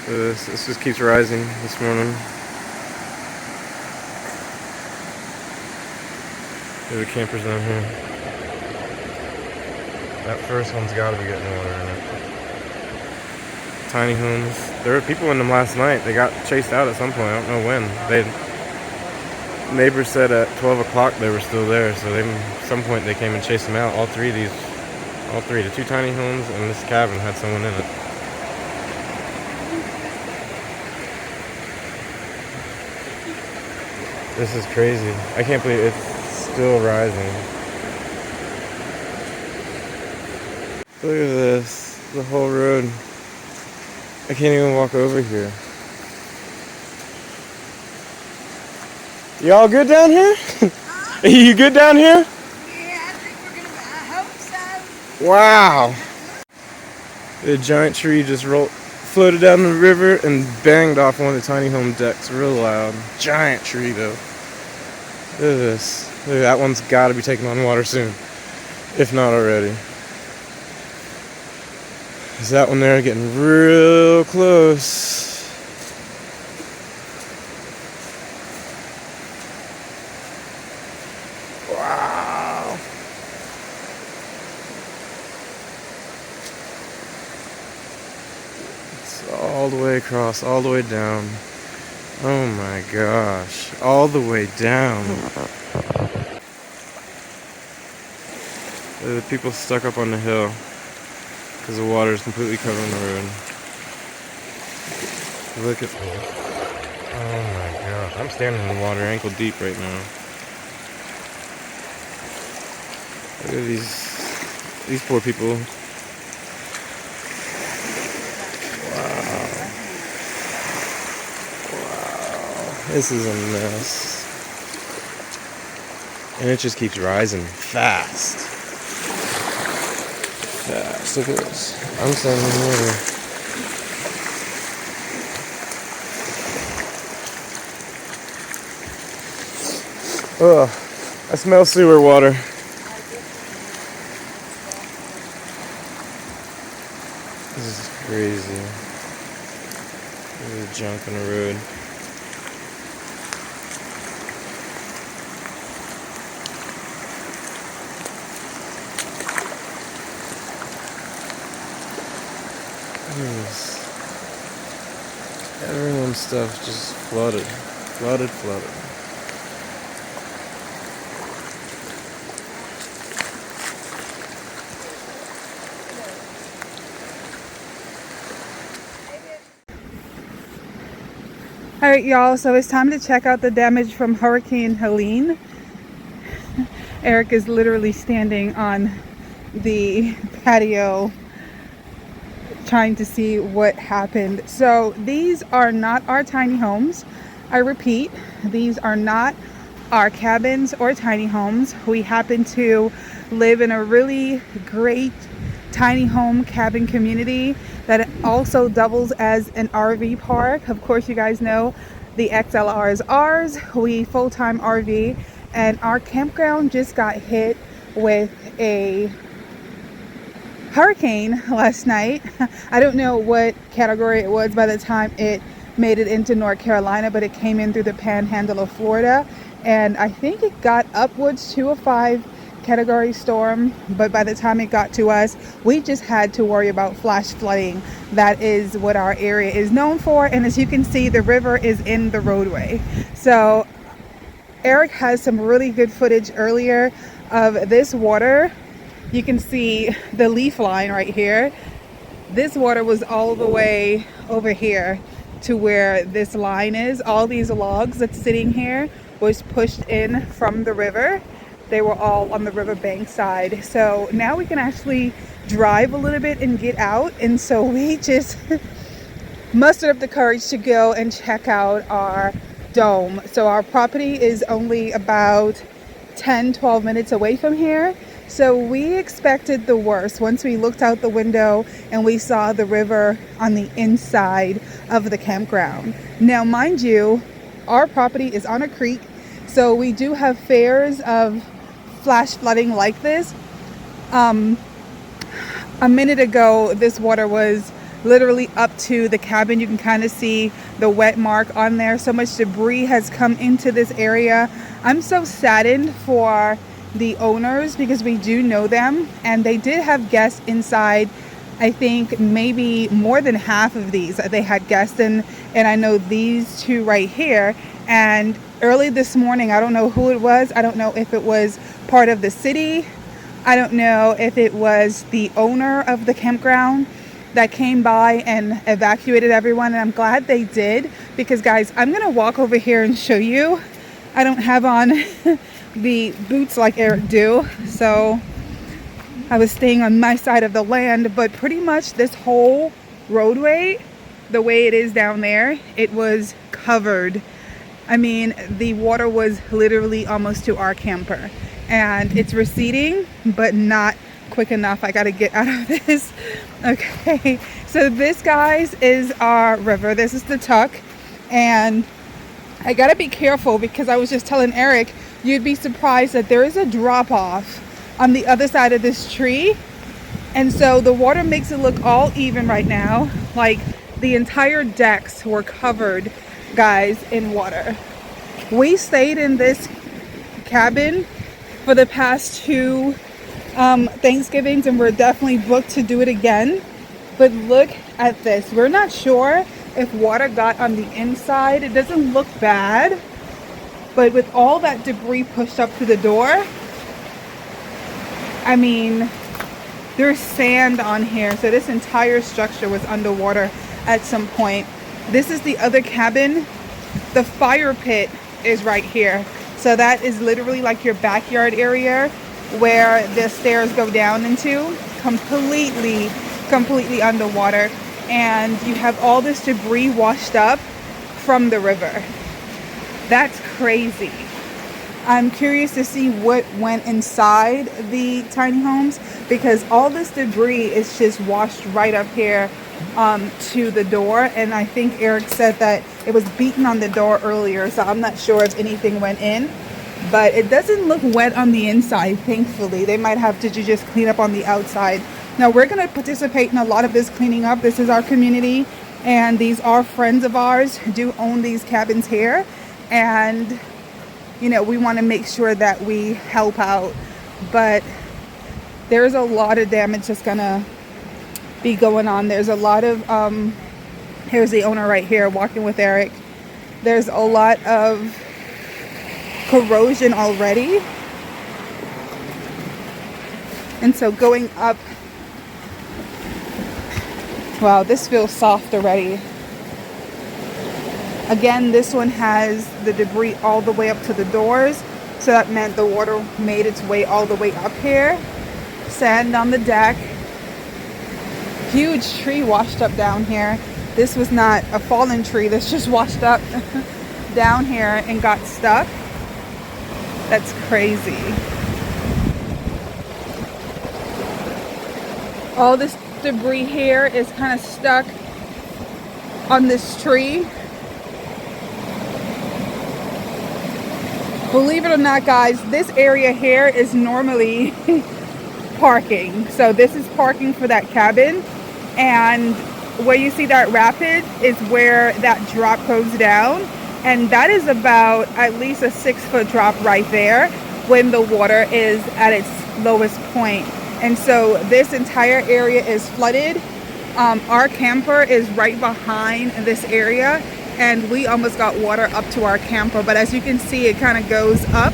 This just keeps rising this morning. There's the campers down here. That first one's got to be getting water in it. Tiny homes. There were people in them last night. They got chased out at some point. I don't know when. Neighbors said at 12 o'clock they were still there. So at some point they came and chased them out. All three, the two tiny homes and this cabin had someone in it. This is crazy. I can't believe it's still rising. Look at this. The whole road. I can't even walk over here. Y'all good down here? Are you good down here? Yeah, I think we're gonna. I hope so. Wow. The giant tree just floated down the river and banged off one of the tiny home decks real loud. Giant tree though. Look at this. Look, that one's got to be taking on water soon, if not already. Is that one there getting real close? Wow. It's all the way across, all the way down. Oh my gosh, all the way down. The people stuck up on the hill because the water is completely covering the road. Look at this. Oh my gosh, I'm standing in the water ankle deep right now. Look at these poor people. This is a mess. And it just keeps rising fast. Fast. Look at this. I'm standing in the water. Ugh. I smell sewer water. This is crazy. There's junk on the road. Everyone's stuff just flooded. All right, y'all. So it's time to check out the damage from Hurricane Helene. Eric is literally standing on the patio trying to see what happened. So these are not our tiny homes. I repeat, these are not our cabins or tiny homes. We happen to live in a really great tiny home cabin community that also doubles as an RV park. Of course, you guys know the XLR is ours. We full-time RV, and our campground just got hit with a hurricane last night. I don't know what category it was by the time it made it into North Carolina, but it came in through the panhandle of Florida, and I think it got upwards to a 5 category storm, but by the time it got to us, we just had to worry about flash flooding. That is what our area is known for, and as you can see, the river is in the roadway. So Eric has some really good footage earlier of this water. You can see the leaf line right here. This water was all the way over here to where this line is. All these logs that's sitting here was pushed in from the river. They were all on the riverbank side. So now we can actually drive a little bit and get out. And so we just mustered up the courage to go and check out our dome. So our property is only about 10-12 minutes away from here. So we expected the worst once we looked out the window and we saw the river on the inside of the campground. Now, mind you, our property is on a creek, so we do have fears of flash flooding like this. A minute ago, this water was literally up to the cabin. You can kind of see the wet mark on there. So much debris has come into this area. I'm so saddened for the owners because we do know them, and they did have guests inside. I think maybe more than half of these they had guests in, and I know these two right here. And early this morning, I don't know who it was. I don't know if it was part of the city. I don't know if it was the owner of the campground that came by and evacuated everyone. And I'm glad they did, because guys, I'm gonna walk over here and show you. I don't have on the boots like Eric do, so I was staying on my side of the land, but pretty much this whole roadway, the way it is down there, it was covered. I mean, the water was literally almost to our camper, and it's receding, but not quick enough. I got to get out of this. Okay, so this, guys, is our river. This is the Tuck, and I got to be careful because I was just telling Eric, you'd be surprised that there is a drop off on the other side of this tree, and so the water makes it look all even right now, like the entire decks were covered, guys, in water. We stayed in this cabin for the past 2 Thanksgivings, and we're definitely booked to do it again. But look at this. We're not sure if water got on the inside. It doesn't look bad, but with all that debris pushed up to the door, I mean, there's sand on here. So this entire structure was underwater at some point. This is the other cabin. The fire pit is right here. So that is literally like your backyard area where the stairs go down into, completely underwater. And you have all this debris washed up from the river. That's crazy. I'm curious to see what went inside the tiny homes, because all this debris is just washed right up here to the door. And I think Eric said that it was beaten on the door earlier, so I'm not sure if anything went in, but it doesn't look wet on the inside, thankfully. They might have to just clean up on the outside. Now we're going to participate in a lot of this cleaning up. This is our community, and these are friends of ours who do own these cabins here, and you know, we want to make sure that we help out. But there's a lot of damage that's gonna be going on. There's a lot of here's the owner right here walking with Eric. There's a lot of corrosion already, and so going up, wow, this feels soft already. Again, this one has the debris all the way up to the doors, so that meant the water made its way all the way up here. Sand on the deck. Huge tree washed up down here. This was not a fallen tree. This just washed up down here and got stuck. That's crazy. All this debris here is kind of stuck on this tree. Believe it or not, guys, this area here is normally parking. So this is parking for that cabin. And where you see that rapid is where that drop goes down. And that is about at least a 6-foot drop right there when the water is at its lowest point. And so this entire area is flooded. Our camper is right behind this area, and we almost got water up to our camper. But as you can see, it kind of goes up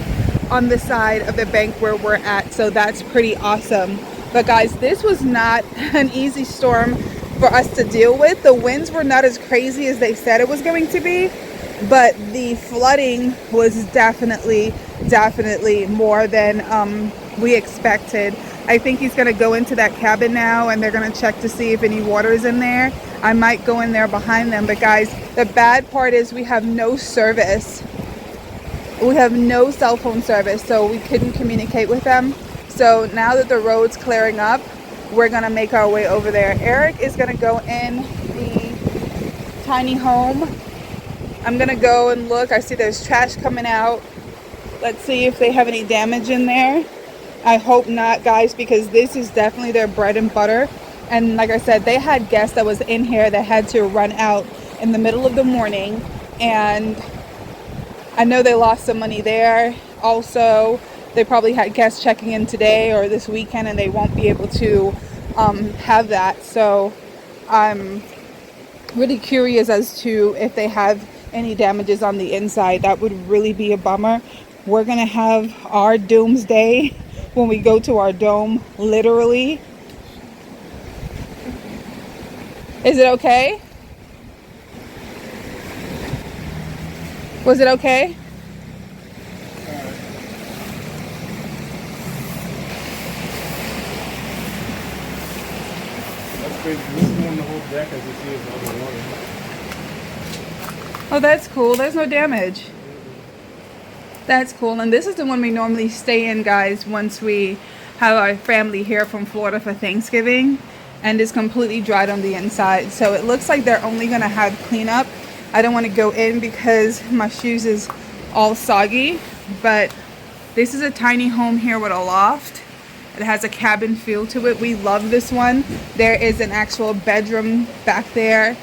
on the side of the bank where we're at. So that's pretty awesome. But guys, this was not an easy storm for us to deal with. The winds were not as crazy as they said it was going to be, but the flooding was definitely more than we expected. I think he's going to go into that cabin now, and they're going to check to see if any water is in there. I might go in there behind them. But guys, the bad part is we have no service. We have no cell phone service, so we couldn't communicate with them. So now that the road's clearing up, we're going to make our way over there. Eric is going to go in the tiny home. I'm going to go and look. I see there's trash coming out. Let's see if they have any damage in there. I hope not, guys, because this is definitely their bread and butter. And like I said, they had guests that was in here that had to run out in the middle of the morning, and I know they lost some money there. Also, they probably had guests checking in today or this weekend, and they won't be able to have that. So I'm really curious as to if they have any damages on the inside. That would really be a bummer. We're gonna have our doomsday when we go to our dome, literally. Is it okay? Was it okay? That's crazy. This is one of the whole deck as you see is underwater. Oh, that's cool. There's no damage. That's cool. And this is the one we normally stay in, guys, once we have our family here from Florida for Thanksgiving. And it's completely dried on the inside. So it looks like they're only going to have cleanup. I don't want to go in because my shoes is all soggy. But this is a tiny home here with a loft. It has a cabin feel to it. We love this one. There is an actual bedroom back there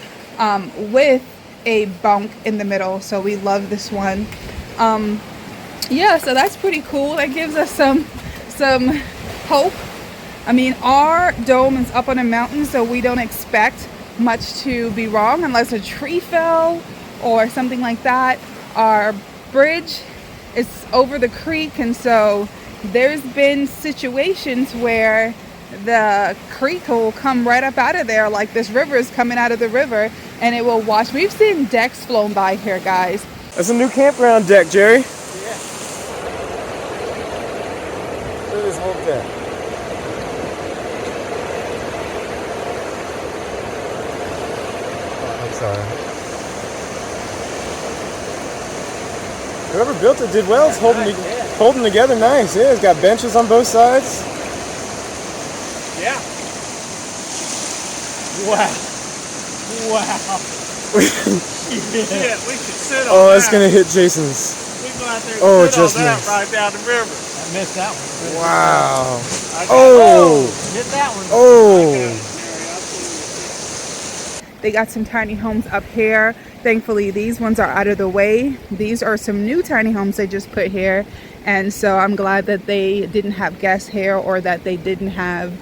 with a bunk in the middle. So we love this one. Yeah, so that's pretty cool. That gives us some hope. I mean, our dome is up on a mountain, so we don't expect much to be wrong unless a tree fell or something like that. Our bridge is over the creek, and so there's been situations where the creek will come right up out of there, like this river is coming out of the river, and it will wash. We've seen decks flown by here, guys. That's a new campground deck, Jerry. Look at this whole deck. I'm sorry. Whoever built it did well. It's holding together nice. Yeah, it's got benches on both sides. Yeah. Wow. Yeah, we could sit on Oh, that's that. gonna hit Jason's. We go out there and Oh, sit on just that missed. right down the river. I missed that one. Wow. Oh! Hit that one. Oh. They got some tiny homes up here. Thankfully, these ones are out of the way. These are some new tiny homes they just put here. And so I'm glad that they didn't have guests here, or that they didn't have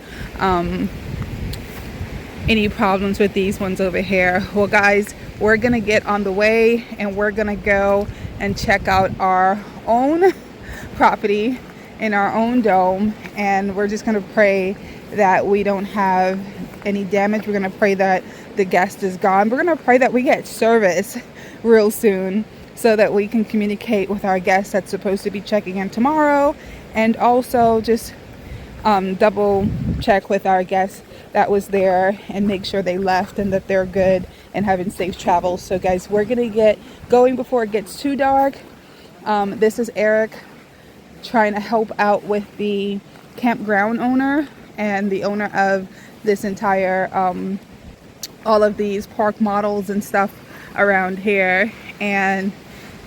any problems with these ones over here. Well, guys, we're gonna get on the way and we're gonna go and check out our own property in our own dome, and we're just gonna pray that we don't have any damage. We're gonna pray that the guest is gone. We're gonna pray that we get service real soon so that we can communicate with our guest that's supposed to be checking in tomorrow, and also just double check with our guest that was there and make sure they left and that they're good and having safe travels. So guys, we're gonna get going before it gets too dark. This is Eric trying to help out with the campground owner and the owner of this entire all of these park models and stuff around here. And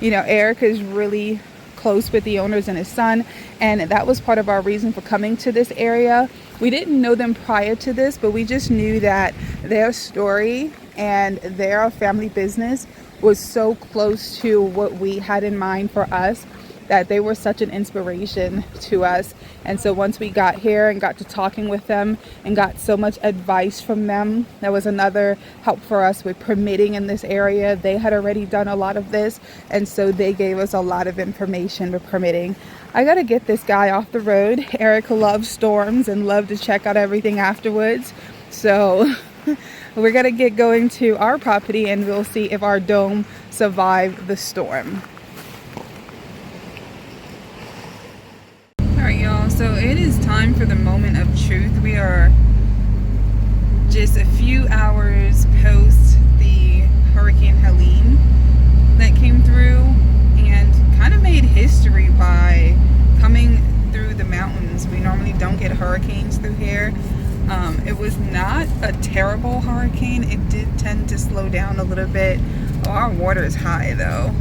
you know, Eric is really close with the owners and his son, and that was part of our reason for coming to this area. We didn't know them prior to this, but we just knew that their story and their family business was so close to what we had in mind for us, that they were such an inspiration to us. And so once we got here and got to talking with them and got so much advice from them, that was another help for us with permitting in this area. They had already done a lot of this, and so they gave us a lot of information with permitting. I gotta get this guy off the road. Eric loves storms and loved to check out everything afterwards. So we're gonna get going to our property and we'll see if our dome survived the storm. Alright, y'all, so it is time for the moment of truth. We are just a few hours post the Hurricane Helene that came through and kind of made history by coming through the mountains. We normally don't get hurricanes through here. It was not a terrible hurricane. It did tend to slow down a little bit. Oh, our water is high though.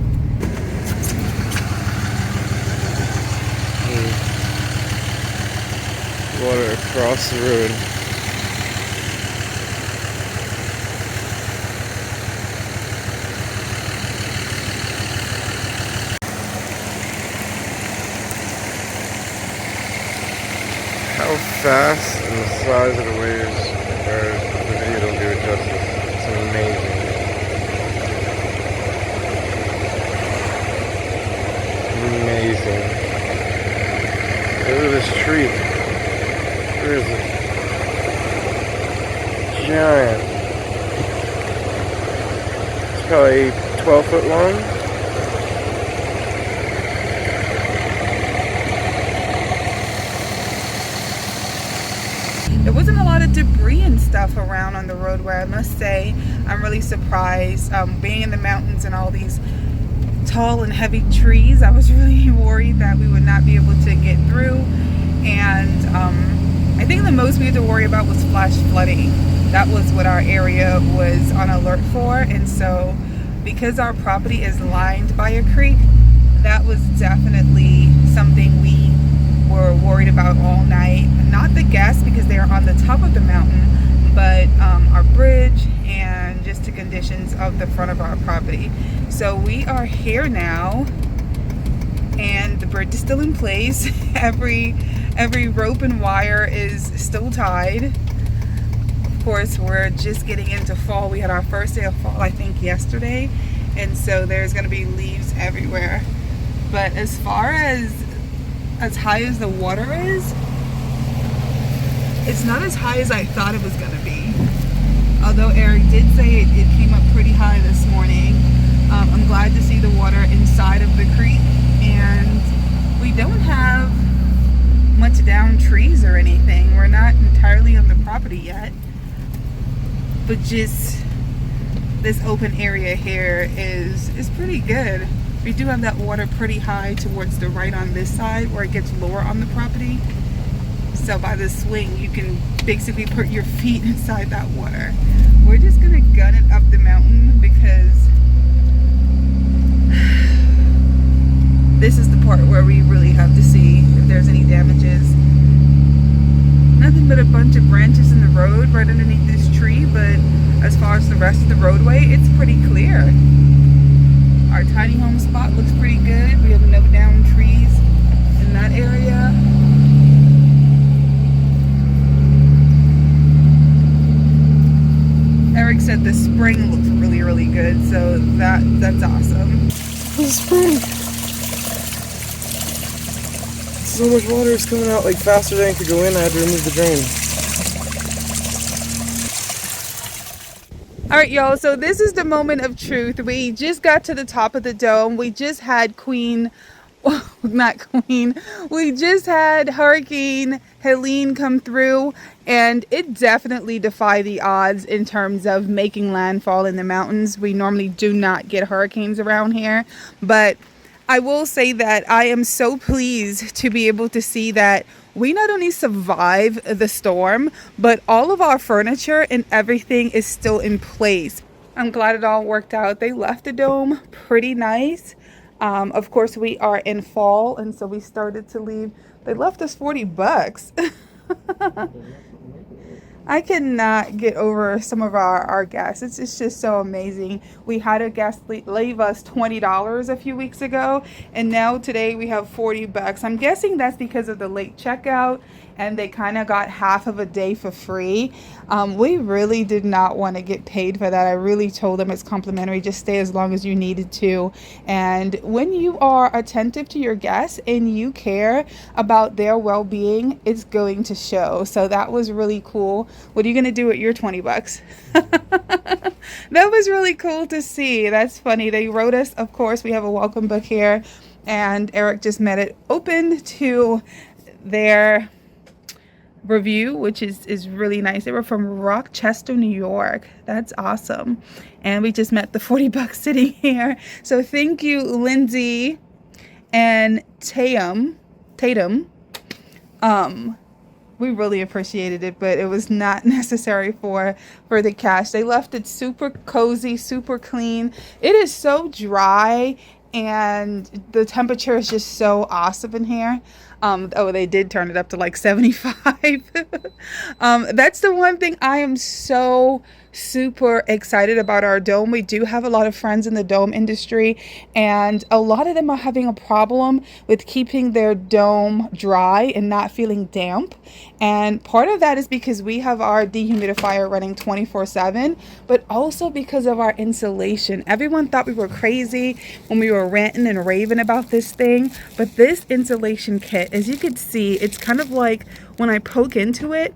Water across the road. fast, and the size of the waves, or the video don't do it justice. It's amazing. Amazing. Look at this tree. Where is it? Giant. It's probably 12 foot long. There wasn't a lot of debris and stuff around on the roadway, I must say. I'm really surprised. Being in the mountains and all these tall and heavy trees, I was really worried that we would not be able to get through. And I think the most we had to worry about was flash flooding. That was what our area was on alert for. And so because our property is lined by a creek, that was definitely something we were worried about all night. Not the guests because they're on the top of the mountain, but our bridge and just the conditions of the front of our property. So we are here now, and the bridge is still in place. Every rope and wire is still tied. Of course, we're just getting into fall. We had our first day of fall, I think, yesterday, and so there's going to be leaves everywhere. But as far as high as the water is, it's not as high as I thought it was going to be. Although Eric did say it came up pretty high this morning. I'm glad to see the water inside of the creek, and we don't have much down trees or anything. We're not entirely on the property yet, but just this open area here is pretty good. We do have that water pretty high towards the right on this side where it gets lower on the property. So by the swing, you can basically put your feet inside that water. We're just gonna gun it up the mountain because this is the part where we really have to see if there's any damages. Nothing but a bunch of branches in the road right underneath this tree, but as far as the rest of the roadway, it's pretty clear. Our tiny home spot looks pretty good. We have no down trees in that area. Eric said the spring looks really, really good, so that's awesome. The spring. So much water is coming out like faster than it could go in. I had to remove the drain. All right, y'all, so this is the moment of truth. We just got to the top of the dome. We just had we just had Hurricane Helene come through, and it definitely defied the odds in terms of making landfall in the mountains. We normally do not get hurricanes around here, but I will say that I am so pleased to be able to see that we not only survived the storm, but all of our furniture and everything is still in place. I'm glad it all worked out. They left the dome pretty nice. Of course, we are in fall, and so we started to leave. They left us $40. I cannot get over some of our guests. It's just so amazing. We had a guest leave us $20 a few weeks ago, and now today we have $40. I'm guessing that's because of the late checkout, and they kind of got half of a day for free. We really did not want to get paid for that. I really told them it's complimentary. Just stay as long as you needed to. And when you are attentive to your guests and you care about their well-being, it's going to show. So that was really cool. What are you going to do with your $20? That was really cool to see. That's funny. They wrote us, of course, we have a welcome book here, and Eric just made it open to their review, which is really nice. They were from Rochester, New York. That's awesome. And we just met the $40 sitting here. So thank you, Lindsay and Tatum. We really appreciated it, but it was not necessary for the cash. They left it super cozy, super clean. It is so dry, and the temperature is just so awesome in here. Oh, they did turn it up to like 75. That's the one thing I am so super excited about our dome. We do have a lot of friends in the dome industry, and a lot of them are having a problem with keeping their dome dry and not feeling damp. And part of that is because we have our dehumidifier running 24/7, but also because of our insulation. Everyone thought we were crazy when we were ranting and raving about this thing, but this insulation kit, as you can see, it's kind of like when I poke into it,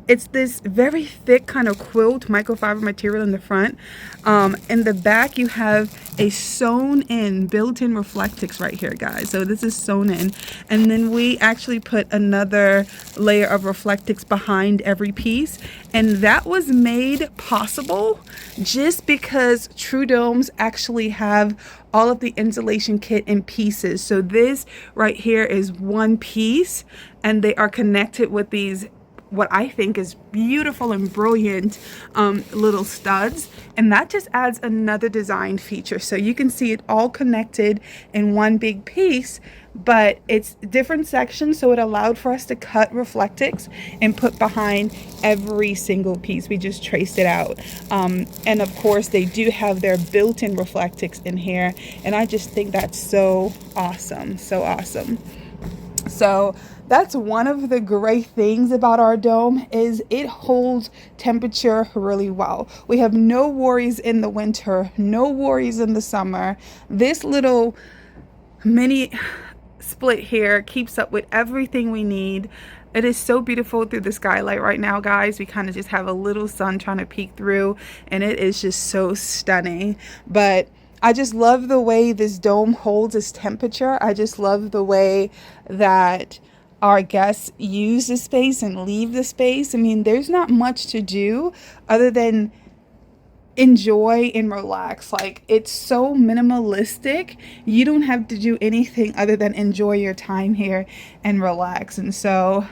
it's this very thick kind of quilt microfiber material in the front. In the back, you have a sewn in built-in Reflectix right here, guys. So this is sewn in. And then we actually put another layer of Reflectix behind every piece. And that was made possible just because True Domes actually have all of the insulation kit in pieces. So this right here is one piece, and they are connected with these, what I think is beautiful and brilliant little studs, and that just adds another design feature. So you can see it all connected in one big piece, but it's different sections, so it allowed for us to cut Reflectix and put behind every single piece. We just traced it out, and of course they do have their built-in Reflectix in here, and I just think that's so awesome, so awesome. So that's one of the great things about our dome, is it holds temperature really well. We have no worries in the winter, no worries in the summer. This little mini split here keeps up with everything we need. It is so beautiful through the skylight right now, guys. We kind of just have a little sun trying to peek through, and it is just so stunning. But I just love the way this dome holds its temperature. I just love the way that our guests use the space and leave the space. I mean, there's not much to do other than enjoy and relax. Like, it's so minimalistic. You don't have to do anything other than enjoy your time here and relax. And so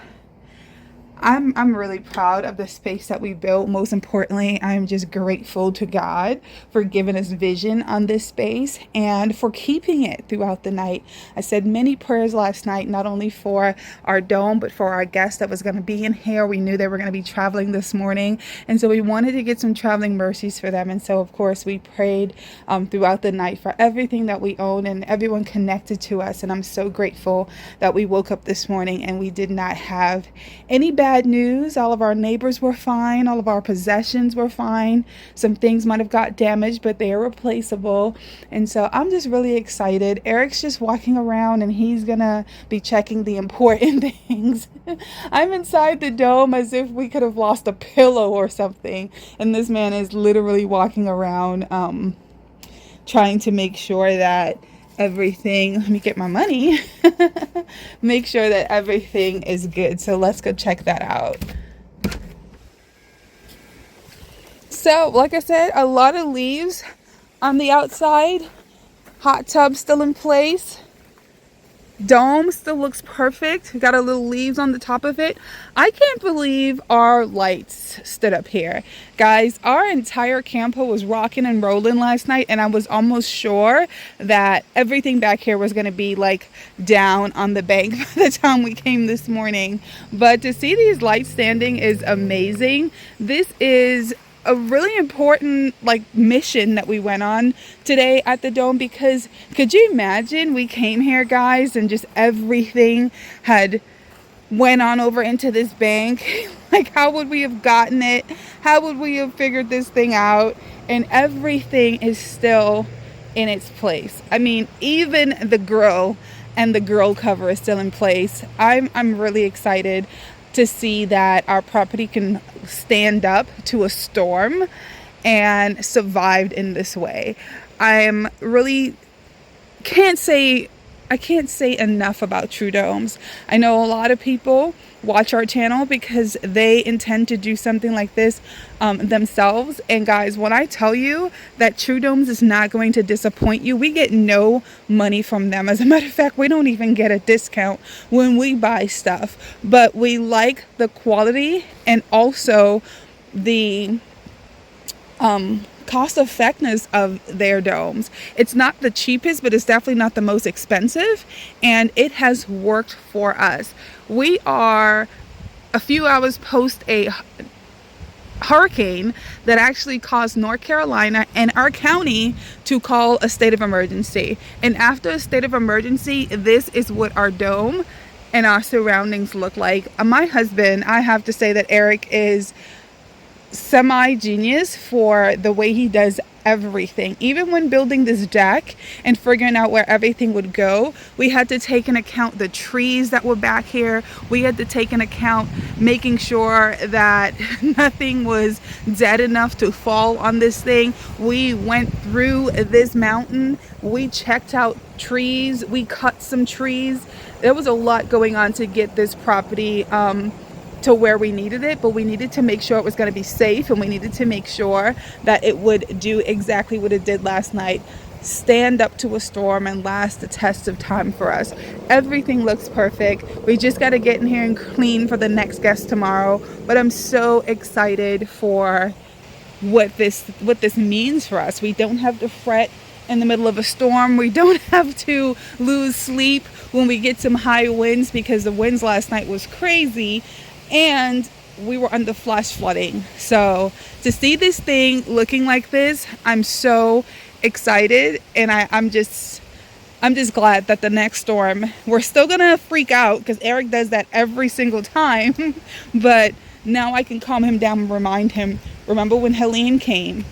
I'm really proud of the space that we built. Most importantly, I'm just grateful to God for giving us vision on this space and for keeping it throughout the night. I said many prayers last night, not only for our dome, but for our guests that was going to be in here. We knew they were going to be traveling this morning, and so we wanted to get some traveling mercies for them. And so, of course, we prayed throughout the night for everything that we own and everyone connected to us. And I'm so grateful that we woke up this morning and we did not have any bad news. All of our neighbors were fine. All of our possessions were fine. Some things might have got damaged, but they are replaceable. And so I'm just really excited. Eric's just walking around and he's gonna be checking the important things. I'm inside the dome as if we could have lost a pillow or something. And this man is literally walking around trying to make sure that everything, let me get my money, make sure that everything is good. So let's go check that out. So like I said, a lot of leaves on the outside, hot tub still in place, dome still looks perfect. We got a little leaves on the top of it. I can't believe our lights stood up here, guys. Our entire camper was rocking and rolling last night, and I was almost sure that everything back here was going to be like down on the bank by the time we came this morning. But to see these lights standing is amazing. This is a really important mission that we went on today at the dome, because could you imagine we came here, guys, and just everything had went on over into this bank? Like, how would we have gotten it? How would we have figured this thing out? And everything is still in its place. I mean, even the grill and the grill cover is still in place. I'm really excited to see that our property can stand up to a storm and survived in this way. I can't say enough about True Domes. I know a lot of people watch our channel because they intend to do something like this themselves. And guys, when I tell you that True Domes is not going to disappoint you, we get no money from them. As a matter of fact, we don't even get a discount when we buy stuff, but we like the quality and also the cost effectiveness of their domes. It's not the cheapest, but it's definitely not the most expensive, and it has worked for us. We are a few hours post a hurricane that actually caused North Carolina and our county to call a state of emergency. And after a state of emergency, this is what our dome and our surroundings look like. My husband, I have to say that Eric is semi-genius for the way he does everything. Even when building this deck and figuring out where everything would go, we had to take into account the trees that were back here. We had to take into account making sure that nothing was dead enough to fall on this thing. We went through this mountain. We checked out trees. We cut some trees. There was a lot going on to get this property to where we needed it, but we needed to make sure it was going to be safe, and we needed to make sure that it would do exactly what it did last night, stand up to a storm and last the test of time for us. Everything looks perfect. We just got to get in here and clean for the next guest tomorrow, but I'm so excited for what this means for us. We don't have to fret in the middle of a storm. We don't have to lose sleep when we get some high winds, because the winds last night was crazy. And we were under flash flooding. So to see this thing looking like this, I'm so excited, and I'm just glad that the next storm, we're still gonna freak out because Eric does that every single time. But now I can calm him down and remind him, remember when Helene came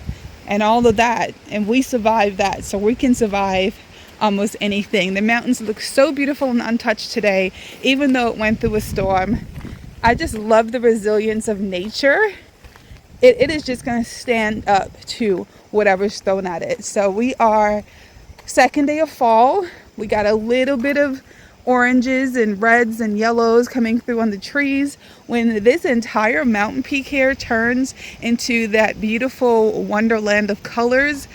and all of that, and we survived that, so we can survive almost anything. The mountains look so beautiful and untouched today, even though it went through a storm. I just love the resilience of nature. It is just going to stand up to whatever's thrown at it. So we are second day of fall. We got a little bit of oranges and reds and yellows coming through on the trees. When this entire mountain peak here turns into that beautiful wonderland of colors,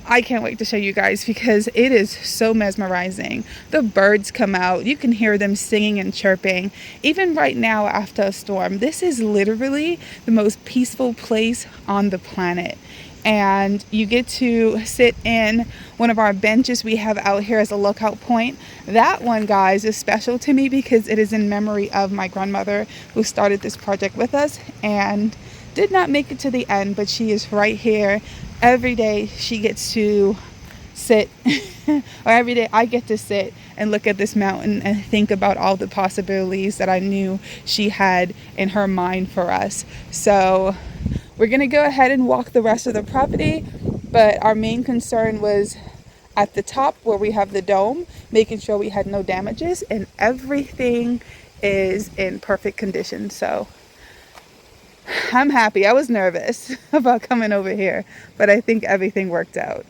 I can't wait to show you guys, because it is so mesmerizing. The birds come out. You can hear them singing and chirping. Even right now after a storm, this is literally the most peaceful place on the planet. And you get to sit in one of our benches we have out here as a lookout point. That one, guys, is special to me because it is in memory of my grandmother, who started this project with us and did not make it to the end, but she is right here. Every day she gets to sit, or every day I get to sit and look at this mountain and think about all the possibilities that I knew she had in her mind for us. So we're going to go ahead and walk the rest of the property, but our main concern was at the top where we have the dome, making sure we had no damages, and everything is in perfect condition. So I'm happy. I was nervous about coming over here, but I think everything worked out.